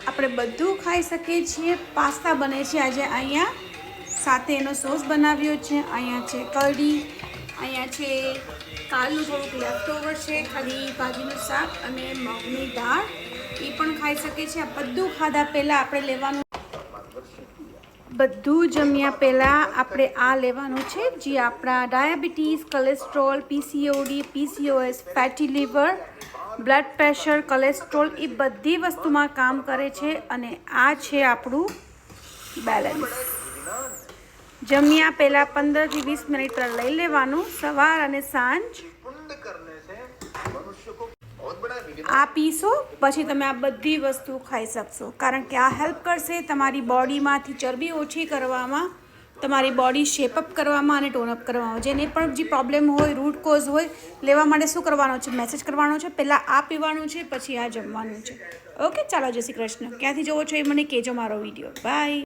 આપણે બધું ખાઈ શકીએ છીએ। પાસ્તા બને છે આજે અહીંયા, સાથે એનો સોસ બનાવ્યો છે। અહીંયા છે કઢી, અહીંયા છે કાલનું થોડુંક લેફ્ટઓવર છે, ખાલી ભાજીનું શાક અને મગની દાળ, એ પણ ખાઈ શકીએ છીએ। આ બધું ખાધા પહેલાં આપણે લેવાનું, બધું જમ્યા પહેલાં આપણે આ લેવાનું છે, જે આપણા diabetes, cholesterol, PCOD, PCOS, fatty liver, blood pressure, cholesterol, એ બધી વસ્તુમાં કામ કરે છે। અને આ છે આપણું બેલેન્સ। જમ્યા પહેલાં 15 થી 20 મિનિટ પહેલાં લઈ લેવાનું, સવાર અને સાંજ આ પીશો, પછી તમે આ બધી વસ્તુ ખાઈ શકશો। કારણ કે આ હેલ્પ કરશે તમારી બોડીમાંથી ચરબી ઓછી કરવામાં, તમારી બોડી શેપઅપ કરવામાં અને ટોનઅપ કરવામાં। જેને પણ જે પ્રોબ્લેમ હોય, રૂટ કોઝ હોય, લેવા માટે શું કરવાનો છે? મેસેજ કરવાનો છે, પહેલાં આ પીવાનું છે, પછી આ જમવાનું છે। ઓકે, ચાલો, જય શ્રી કૃષ્ણ। ક્યાંથી જોવો છો એ મને કહેજો મારો વિડીયો। બાય।